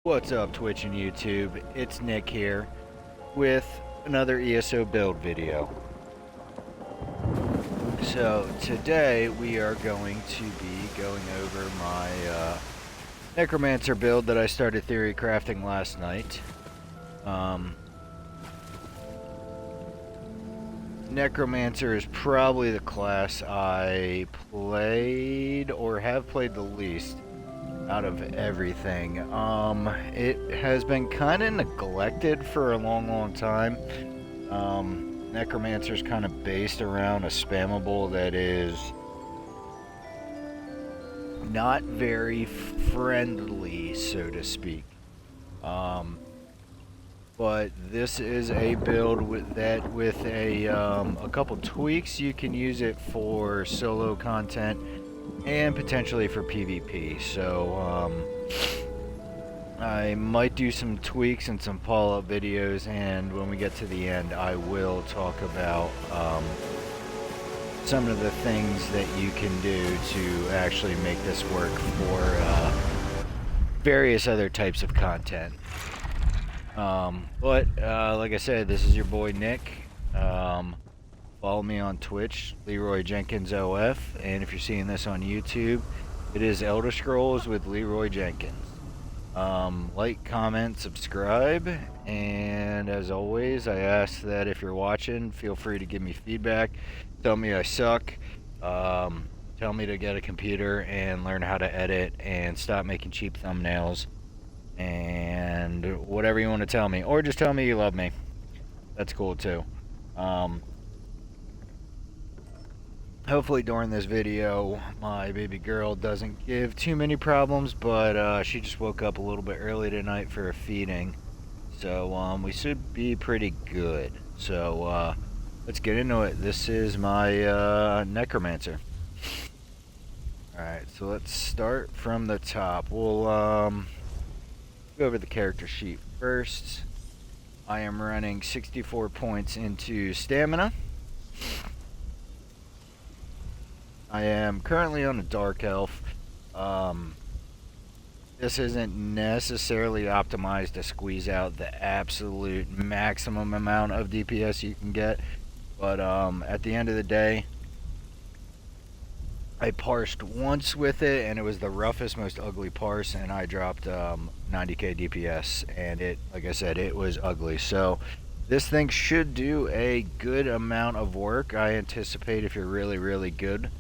What's up, Twitch and YouTube? It's Nick here with another ESO build video. So today we are going to be going over my Necromancer build that I started theory crafting last night. Necromancer is probably the class I played or have played the least out of everything. It has been kind of neglected for a long time. Necromancer's kind of based around a spammable that is not very friendly, so to speak. But this is a build with a couple tweaks. You can use it for solo content and potentially for PvP. So I might do some tweaks and some follow-up videos, and when we get to the end I will talk about some of the things that you can do to actually make this work for various other types of content. But like I said, this is your boy Nick. Follow me on Twitch, Leroy Jenkins OF, and if you're seeing this on YouTube, it is Elder Scrolls with Leroy Jenkins. Like, comment, subscribe, and as always, I ask that if you're watching, feel free to give me feedback. Tell me I suck. Tell me to get a computer and learn how to edit and stop making cheap thumbnails, and whatever you want to tell me, or just tell me you love me. That's cool too. Hopefully during this video my baby girl doesn't give too many problems, but she just woke up a little bit early tonight for a feeding, so we should be pretty good. So let's get into it. This is my Necromancer. Alright, so let's start from the top. We'll go over the character sheet first. I am running 64 points into stamina. I am currently on a Dark Elf. This isn't necessarily optimized to squeeze out the absolute maximum amount of DPS you can get, but at the end of the day, I parsed once with it, and it was the roughest, most ugly parse, and I dropped 90k DPS, and it, like I said, it was ugly. So this thing should do a good amount of work. I anticipate if you're really good,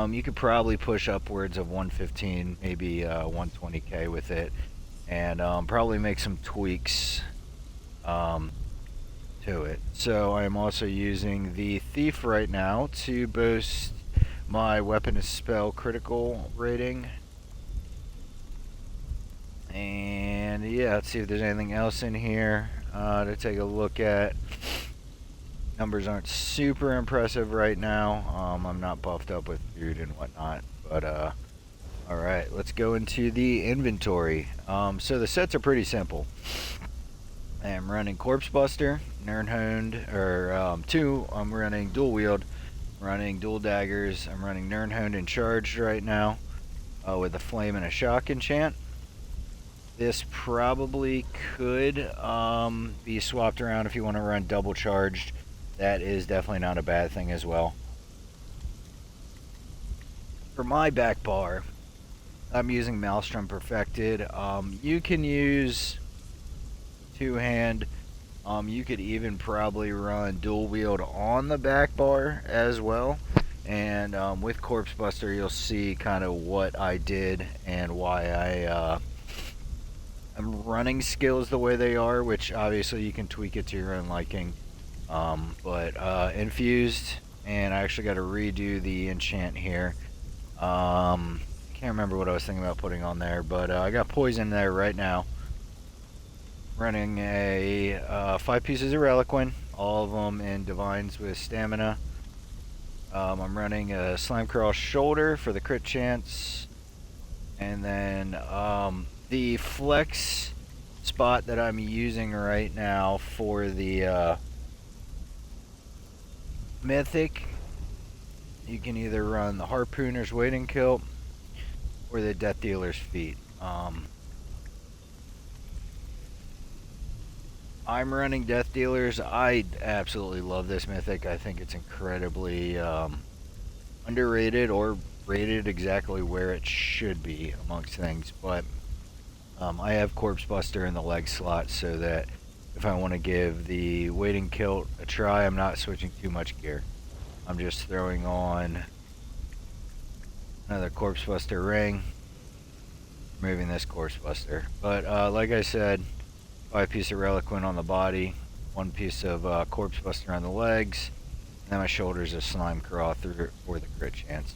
you could probably push upwards of 115, maybe 120k with it, and probably make some tweaks to it. So I'm also using the Thief right now to boost my weapon and spell critical rating. And yeah, let's see if there's anything else in here to take a look at. Numbers aren't super impressive right now. I'm not buffed up with food and whatnot, but alright, let's go into the inventory. So the sets are pretty simple. I am running Corpse Buster, Nirn Honed, or two. I'm running dual wield, running dual daggers. I'm running Nirn Honed and Charged right now with a flame and a shock enchant. This probably could be swapped around if you want to run double charged. That is definitely not a bad thing as well. For my back bar, I'm using Maelstrom Perfected. You can use two-hand. You could even probably run dual wield on the back bar as well. And with Corpse Buster, you'll see kind of what I did and why I'm running skills the way they are, which obviously you can tweak it to your own liking. But infused, and I actually got to redo the enchant here. Can't remember what I was thinking about putting on there, but I got poison there right now. Running a 5 pieces of Relequen, all of them in divines with stamina. I'm running a Slime Crawl shoulder for the crit chance, and then the flex spot that I'm using right now for the Mythic, you can either run the Harpooner's Waiting Kilt or the Death Dealer's Feet. I'm running Death Dealers. I absolutely love this mythic. I think it's incredibly underrated or rated exactly where it should be amongst things. But I have Corpse Buster in the leg slot so that if I want to give the Waiting Kilt a try, I'm not switching too much gear. I'm just throwing on another Corpse Buster ring, removing this Corpse Buster. But like I said, 5 piece of Relequen on the body, 1 piece of Corpse Buster on the legs, and then my shoulders of Slime Craw for the crit chance.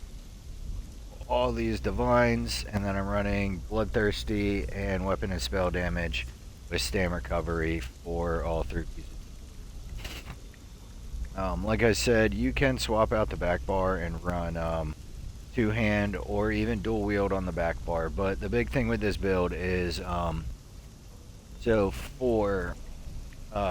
All these divines, and then I'm running Bloodthirsty and weapon and spell damage with Stam recovery for all 3 pieces. Like I said, you can swap out the back bar and run 2-hand or even dual wield on the back bar, but the big thing with this build is so for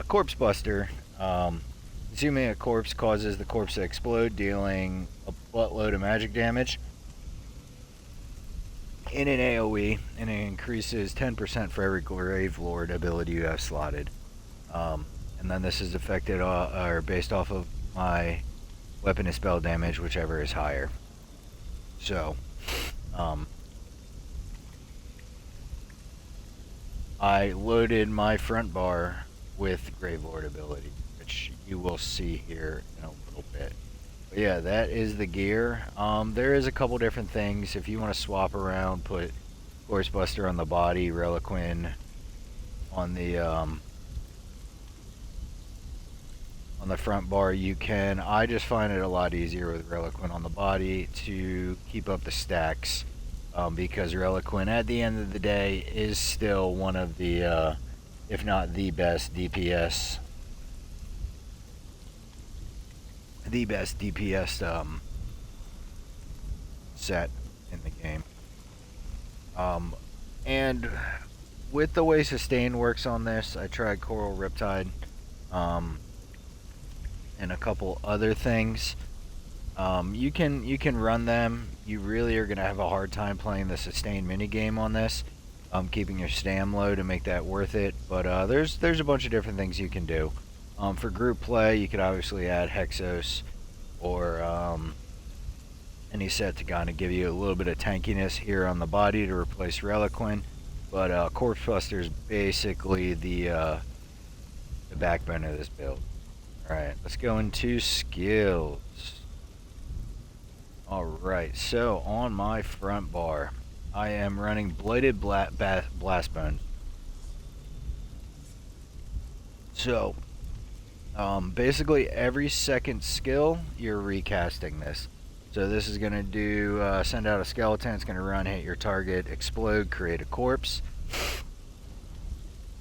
Corpse Buster, assuming a corpse causes the corpse to explode, dealing a buttload of magic damage in an AoE, and it increases 10% for every Grave Lord ability you have slotted. And then this is affected or based off of my weapon and spell damage, whichever is higher. So, I loaded my front bar with Grave Lord ability, which you will see here in a little bit. But yeah, that is the gear. There is a couple different things. If you want to swap around, put Corpse Buster on the body, Relequen on the front bar, you can. I just find it a lot easier with Relequen on the body to keep up the stacks, because Relequen at the end of the day is still one of the, if not the best DPS, set in the game. And with the way sustain works on this, I tried Coral Riptide, and a couple other things. You can run them. You really are gonna have a hard time playing the sustain minigame on this, keeping your stam low to make that worth it. But there's a bunch of different things you can do. For group play, you could obviously add Hexos or any set to kind of give you a little bit of tankiness here on the body to replace Relequen. But Corpse Buster is basically the backbone of this build. Alright, let's go into skills. Alright, so on my front bar, I am running Blighted Blastbone. So, basically every second skill, you're recasting this. So this is going to do, send out a skeleton, it's going to run, hit your target, explode, create a corpse.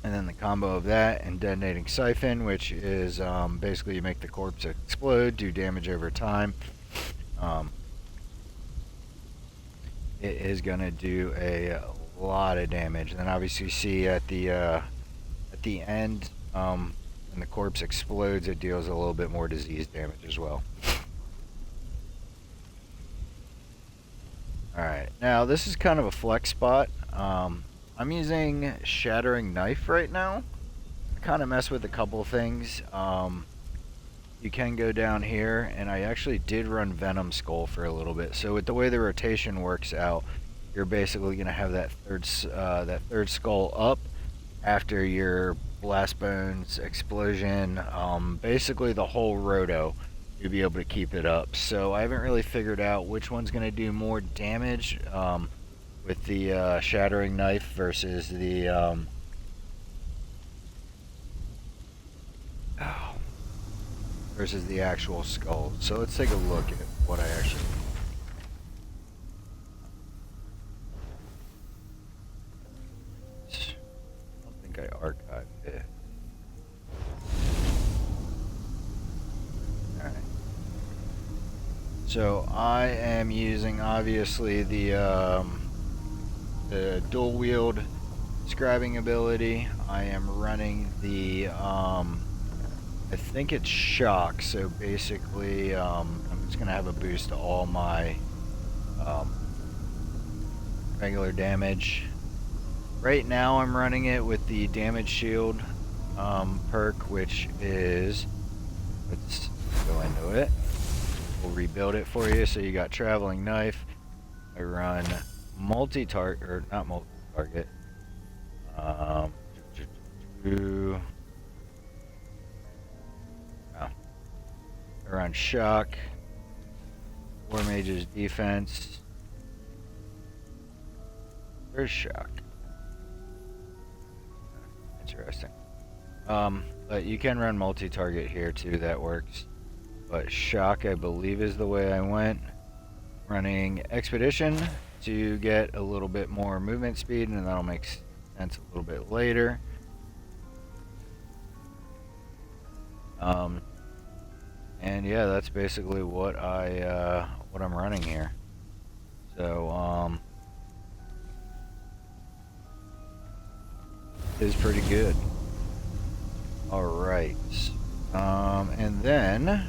And then the combo of that and Detonating Siphon, which is basically you make the corpse explode, do damage over time. It is going to do a lot of damage. And then obviously you see at the end, when the corpse explodes, it deals a little bit more disease damage as well. Alright, now this is kind of a flex spot. I'm using Shattering Knife right now. I kind of mess with a couple things. You can go down here, and I actually did run Venom Skull for a little bit. So with the way the rotation works out, you're basically going to have that third skull up after your Blast Bones explosion. Basically the whole roto, you'll be able to keep it up. So I haven't really figured out which one's going to do more damage. With the Shattering Knife versus the actual skull. So let's take a look at what I actually. I don't think I archived it. Alright. So I am using obviously the dual wield scribing ability. I am running the I think it's shock, so basically I'm just gonna have a boost to all my regular damage. Right now I'm running it with the damage shield perk, which is, let's go into it. We'll rebuild it for you. So you got Traveling Knife. I run multi-target, or not multi-target. I run Shock. Warmages defense. Where's Shock? Interesting. But you can run multi-target here too, that works. But Shock, I believe, is the way I went. Running Expedition to get a little bit more movement speed, and that'll make sense a little bit later. And yeah, that's basically what I'm running here. So is pretty good. All right, and then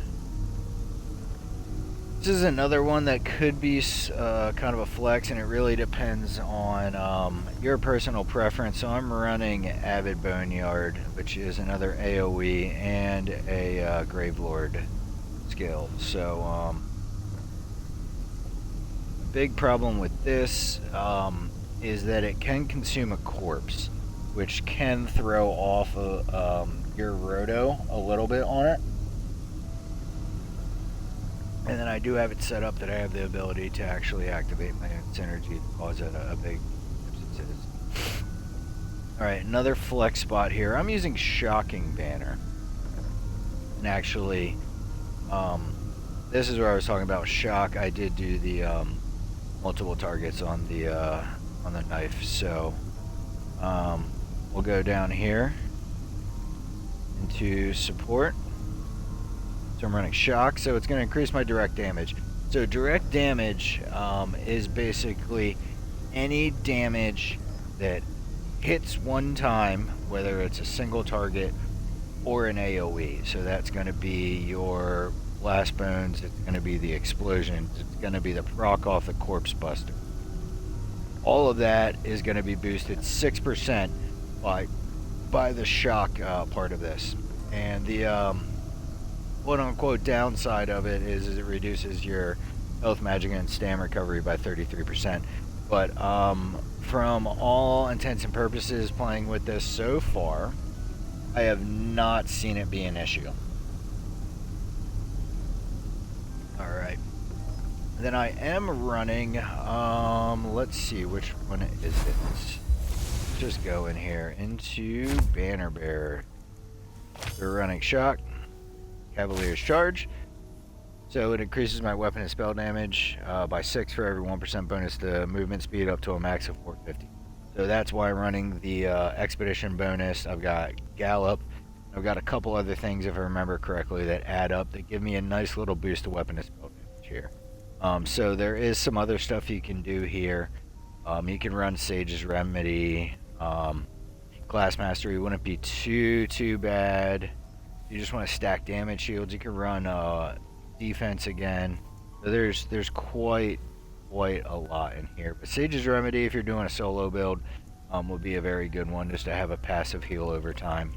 this is another one that could be kind of a flex, and it really depends on your personal preference. So I'm running Avid Boneyard, which is another AoE and a Gravelord skill. So the big problem with this is that it can consume a corpse, which can throw off your roto a little bit on it. And then I do have it set up that I have the ability to actually activate my own synergy to cause it a big difference. Alright, another flex spot here. I'm using Shocking Banner. And actually, this is where I was talking about Shock. I did do the multiple targets on the knife. So we'll go down here into support. So I'm running Shock, so it's going to increase my direct damage. So direct damage is basically any damage that hits one time, whether it's a single target or an AoE. So that's going to be your Blast Bones, it's going to be the explosions, it's going to be the proc off the Corpse Buster. All of that is going to be boosted 6% by the Shock part of this. And the quote-unquote downside of it is it reduces your health, magic, and stam recovery by 33%. But from all intents and purposes, playing with this so far, I have not seen it be an issue. Alright. Then I am running, let's see, which one is it? Let's just go in here into Banner Bearer. We're running Shock. Cavaliers Charge. So it increases my weapon and spell damage by 6 for every 1% bonus to movement speed up to a max of 450. So that's why I'm running the Expedition bonus. I've got Gallop. I've got a couple other things, if I remember correctly, that add up that give me a nice little boost to weapon and spell damage here. So there is some other stuff you can do here. You can run Sage's Remedy. Class Mastery wouldn't be too bad. You just want to stack damage shields. You can run defense again. So there's quite a lot in here. But Sage's Remedy, if you're doing a solo build, would be a very good one just to have a passive heal over time.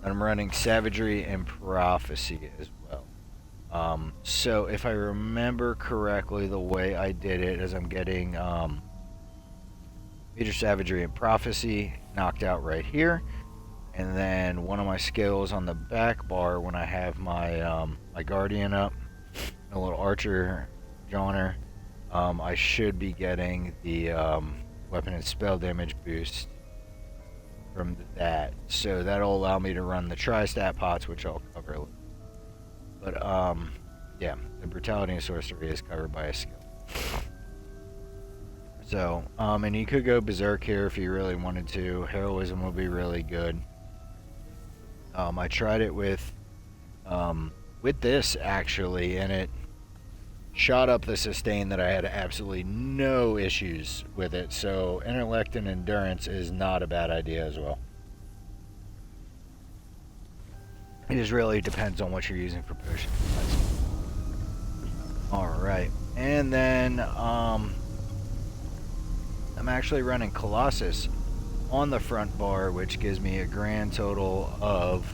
And I'm running Savagery and Prophecy as well. So if I remember correctly, the way I did it is I'm getting Major Savagery and Prophecy knocked out right here. And then one of my skills on the back bar when I have my my Guardian up, a little Archer Joner, I should be getting the weapon and spell damage boost from that. So that'll allow me to run the tri-stat pots, which I'll cover a little. But yeah, the Brutality and Sorcery is covered by a skill. So, and you could go Berserk here if you really wanted to. Heroism would be really good. I tried it with this actually, and it shot up the sustain that I had absolutely no issues with it. So Intellect and Endurance is not a bad idea as well. It just really depends on what you're using for potion. Alright, and then I'm actually running Colossus. on the front bar, which gives me a grand total of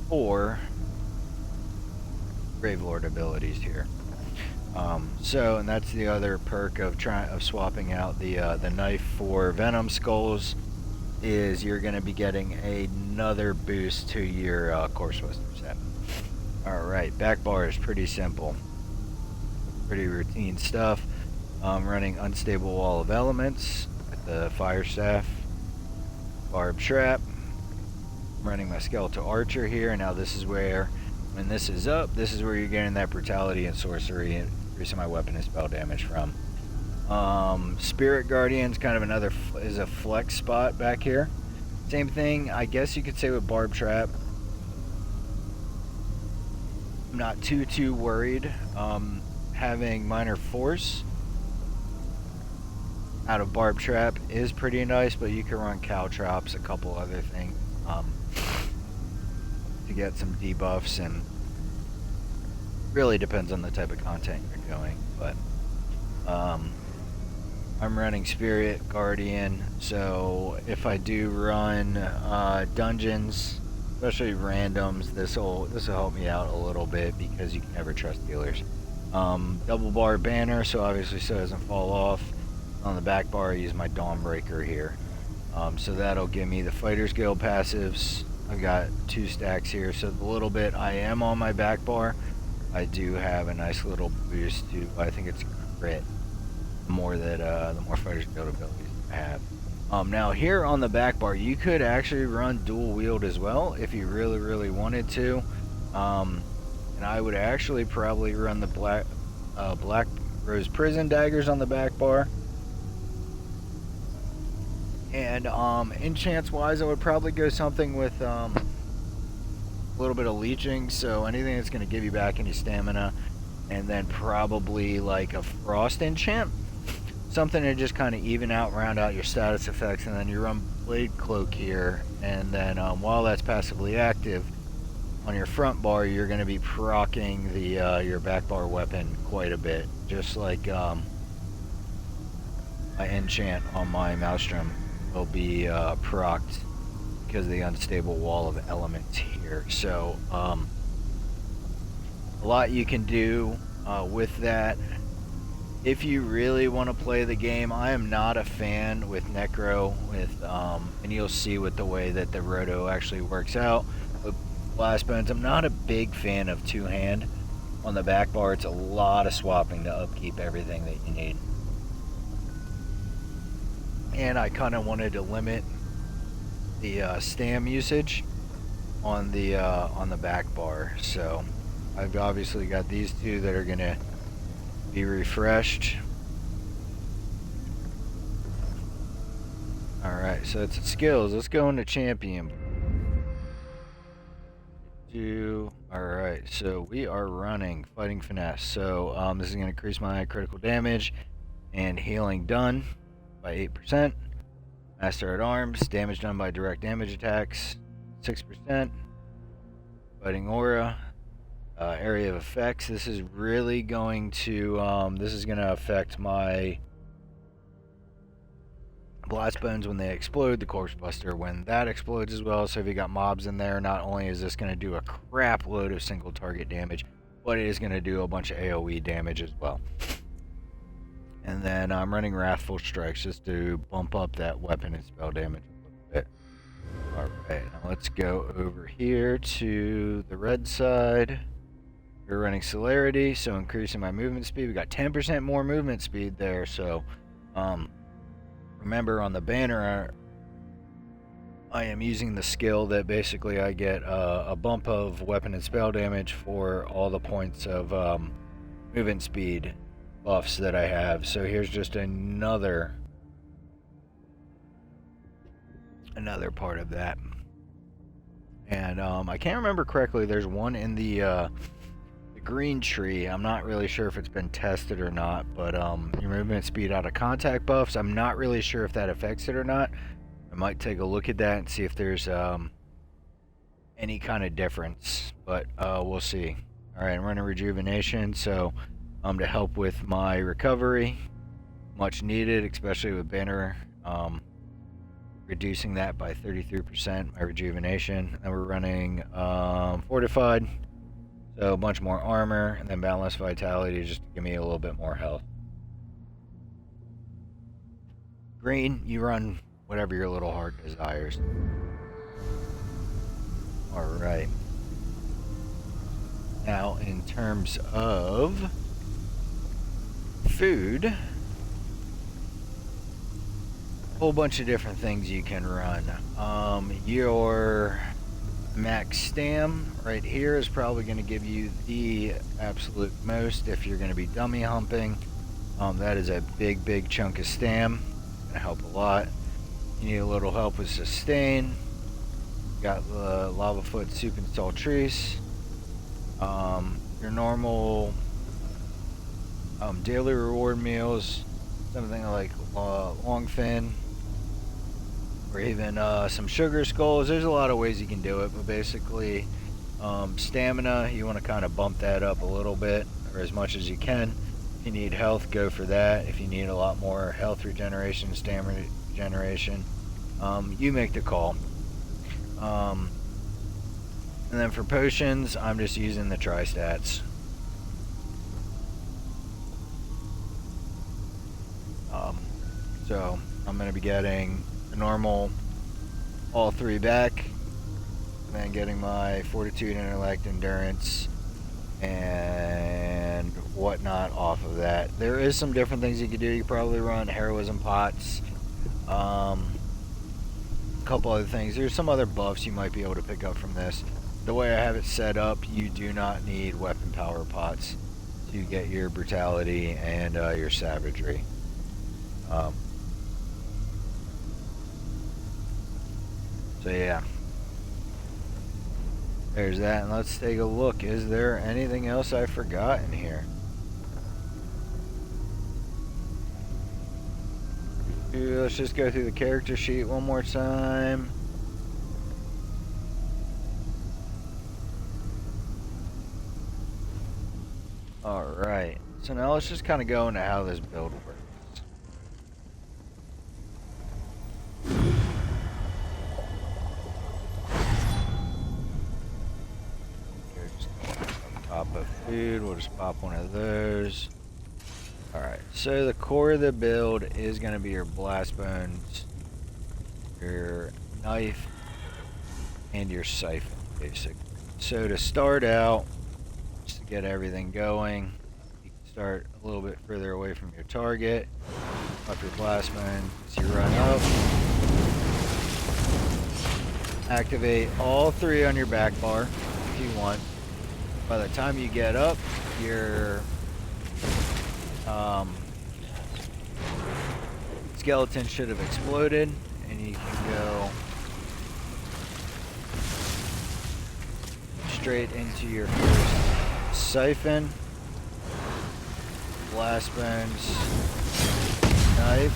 4 Gravelord abilities here. And that's the other perk of swapping out the knife for Venom Skulls, is you're going to be getting another boost to your Corpse Buster set. Alright, back bar is pretty simple. Pretty routine stuff. Running Unstable Wall of Elements with the Fire Staff, Barb Trap. I'm running my Skeletal Archer here, and now this is where, when this is up, this is where you're getting that Brutality and Sorcery and increasing my weapon and spell damage from. Spirit Guardian's kind of another, is a flex spot back here. Same thing, I guess you could say, with Barb Trap. I'm not too worried. Having Minor Force out of Barb Trap is pretty nice, but you can run Caltrops, a couple other things, to get some debuffs, and really depends on the type of content you're doing. But I'm running Spirit Guardian, so if I do run dungeons, especially randoms, this'll help me out a little bit, because you can never trust healers. Double bar banner, so obviously so it doesn't fall off. On the back bar, I use my Dawnbreaker here. So that'll give me the Fighters Guild passives. I've got 2 stacks here, so the little bit I am on my back bar, I do have a nice little boost to, I think it's crit, the more Fighters Guild abilities I have. Now here on the back bar, you could actually run dual wield as well if you really wanted to. And I would actually probably run the Black Rose Prison daggers on the back bar. And enchants wise, I would probably go something with a little bit of leeching, so anything that's going to give you back any stamina, and then probably like a frost enchant, something to just kind of even out, round out your status effects. And then you run Blade Cloak here, and then while that's passively active on your front bar, you're going to be proccing the your back bar weapon quite a bit, just like my enchant on my Maelstrom will be procced because of the Unstable Wall of Elements here. So a lot you can do with that. If you really want to play the game, I am not a fan with Necro, and you'll see with the way that the Roto actually works out. With Blast Bones, I'm not a big fan of two-hand on the back bar. It's a lot of swapping to upkeep everything that you need. And I kind of wanted to limit the Stam usage on the back bar. So I've obviously got these 2 that are going to be refreshed. Alright, so it's skills. Let's go into champion. Alright, so we are running Fighting Finesse. So this is going to increase my critical damage and healing done by 8%. Master at Arms, damage done by direct damage attacks, 6%. Fighting Aura. Area of effects. This is really going to affect my Blast Bones when they explode, the Corpse Buster when that explodes as well. So if you got mobs in there, not only is this going to do a crap load of single target damage, but it is going to do a bunch of AoE damage as well. And then I'm running Wrathful Strikes just to bump up that weapon and spell damage a little bit. Alright, now let's go over here to the red side. We're running Celerity, so increasing my movement speed. We got 10% more movement speed there, so remember on the banner I am using the skill that basically I get a bump of weapon and spell damage for all the points of movement speed buffs that I have. So here's just another part of that. And I can't remember correctly, there's one in the green tree. I'm not really sure if it's been tested or not, but your movement speed out of contact buffs, I'm not really sure if that affects it or not. I might take a look at that and see if there's any kind of difference, but we'll see. Alright, I'm running Rejuvenation, so to help with my recovery, much needed, especially with banner reducing that by 33%, my rejuvenation. And we're running fortified, so a bunch more armor, and then boundless vitality just to give me a little bit more health. Green, you run whatever your little heart desires. Alright. Now, in terms of food, a whole bunch of different things you can run. Your max Stam right here is probably going to give you the absolute most if you're going to be dummy humping. That is a big chunk of Stam. Going to help a lot. You need a little help with sustain. Got the Lava Foot Soup and Saltrice. Your normal daily reward meals, something like longfin, or even some sugar skulls. There's a lot of ways you can do it, but basically stamina, you want to kind of bump that up a little bit, or as much as you can. If you need health, go for that. If you need a lot more health regeneration, stamina regeneration, you make the call. And then for potions, I'm just using the tri-stats. So I'm going to be getting the normal all 3 back, and then getting my fortitude, intellect, endurance, and whatnot off of that. There is some different things you could do. You could probably run heroism pots, a couple other things. There's some other buffs you might be able to pick up from this. The way I have it set up, you do not need weapon power pots to get your brutality and your savagery. So yeah, there's that, and let's take a look. Is there anything else I forgot in here? Let's just go through the character sheet one more time. Alright, so now let's just kind of go into how this build works. Pop up food, we'll just pop one of those. Alright, so the core of the build is going to be your blast bones, your knife, and your siphon, basically. So to start out, just to get everything going, you can start a little bit further away from your target, up your blast bones, as you run up. Activate all 3 on your back bar if you want. By the time you get up, your skeleton should have exploded, and you can go straight into your first siphon, blast bones, knife,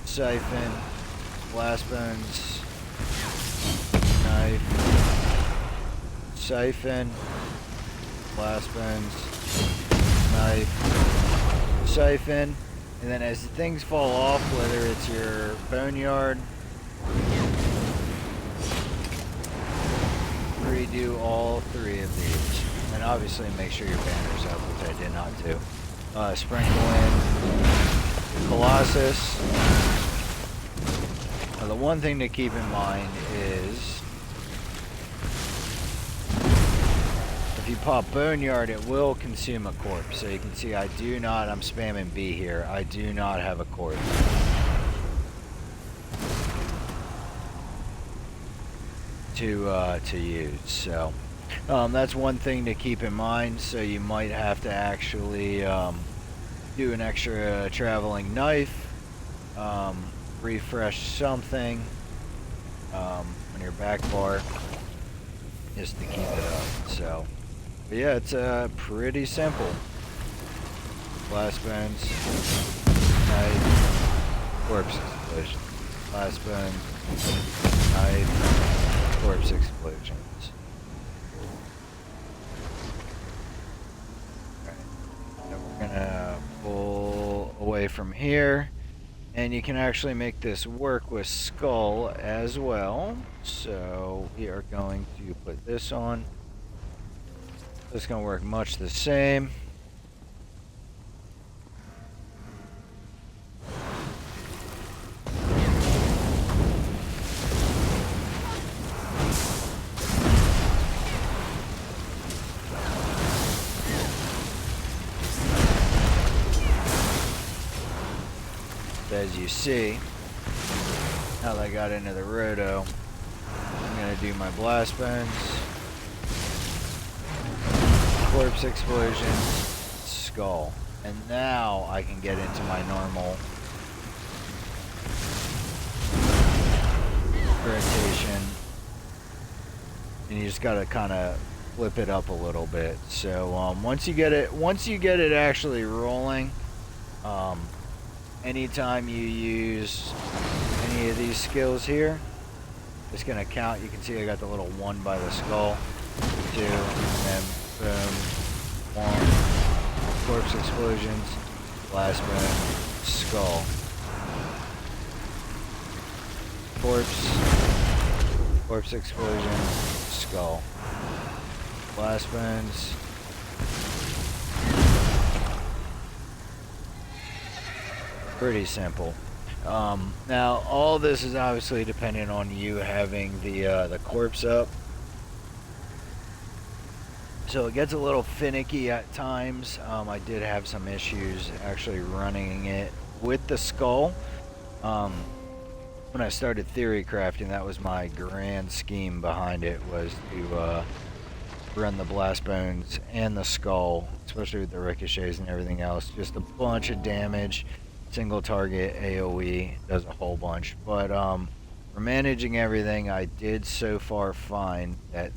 siphon, blast bones, knife, siphon, blast bones, knife, siphon, and then as things fall off, whether it's your Boneyard, redo all 3 of these, and obviously make sure your banner's up, which I did not do. Sprinkle in Colossus. Now, the one thing to keep in mind is if you pop Boneyard, it will consume a corpse. So you can see I'm spamming B here. I do not have a corpse. To use. So that's one thing to keep in mind. So you might have to actually do an extra traveling knife, refresh something on your back bar just to keep it up. So but yeah, it's pretty simple. Blast bones, knife, corpse explosion. Blast bones, knife, corpse explosions. Alright, now we're gonna pull away from here. And you can actually make this work with Skull as well. So we are going to put this on. It's going to work much the same. As you see, now that I got into the roto, I'm going to do my blast bones, corpse explosion, skull, and now I can get into my normal rotation, and you just got to kind of flip it up a little bit. So once you get it actually rolling, anytime you use any of these skills here, it's going to count. You can see I got the little 1 by the skull, 2, and then boom, 1, corpse explosions, blast boom, skull, corpse explosion, skull, blast bones. Pretty simple. Now all this is obviously dependent on you having the corpse up, so it gets a little finicky at times. I did have some issues actually running it with the skull. When I started theory crafting, that was my grand scheme behind it, was to run the blast bones and the skull, especially with the ricochets and everything else. Just a bunch of damage. Single target AoE does a whole bunch, but for managing everything, I did so far find that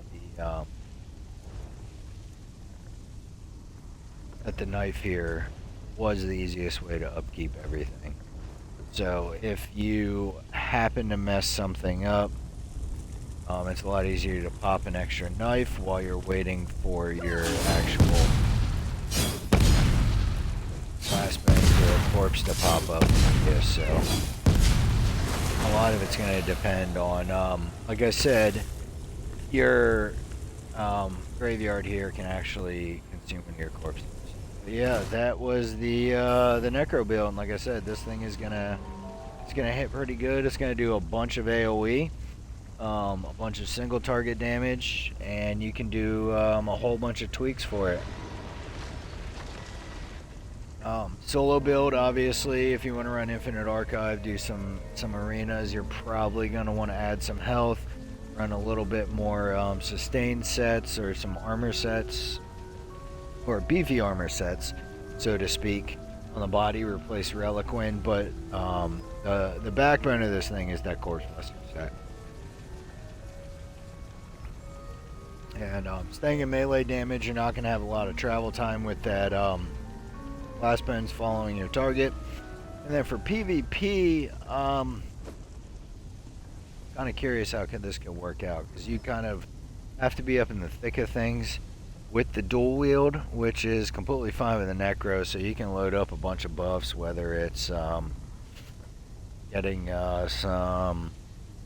the knife here was the easiest way to upkeep everything. So if you happen to mess something up, it's a lot easier to pop an extra knife while you're waiting for your actual blast bones or corpse to pop up. Yeah, so a lot of it's going to depend on, like I said, your graveyard here can actually consume one of your corpses. But yeah, that was the Necro build, and like I said, this thing is gonna hit pretty good. It's gonna do a bunch of AoE, a bunch of single target damage, and you can do a whole bunch of tweaks for it. Solo build, obviously, if you want to run Infinite Archive, do some arenas, you're probably going to want to add some health, run a little bit more sustained sets or some armor sets, or beefy armor sets, so to speak, on the body, replace Relequen, but the backbone of this thing is that Corpse Buster set. And staying in melee damage, you're not going to have a lot of travel time with that blast bones following your target. And then for PvP, kind of curious how this could work out, because you kind of have to be up in the thick of things with the dual wield, which is completely fine with the Necro, so you can load up a bunch of buffs, whether it's getting some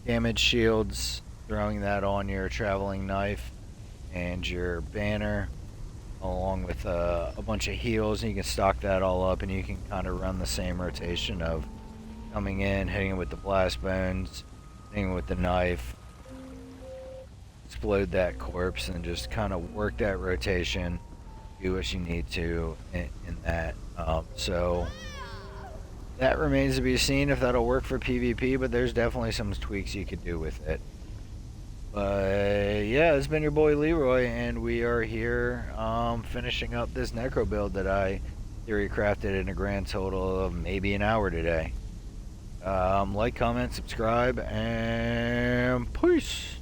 damage shields, throwing that on your traveling knife and your banner, along with a bunch of heals, and you can stock that all up, and you can kind of run the same rotation of coming in, hitting it with the blast bones, hitting it with the knife, explode that corpse, and just kind of work that rotation, do what you need to in that. So that remains to be seen if that'll work for PvP, but there's definitely some tweaks you could do with it. But yeah, it's been your boy Leroy, and we are here finishing up this Necro build that I theory crafted in a grand total of maybe an hour today. Like, comment, subscribe, and peace!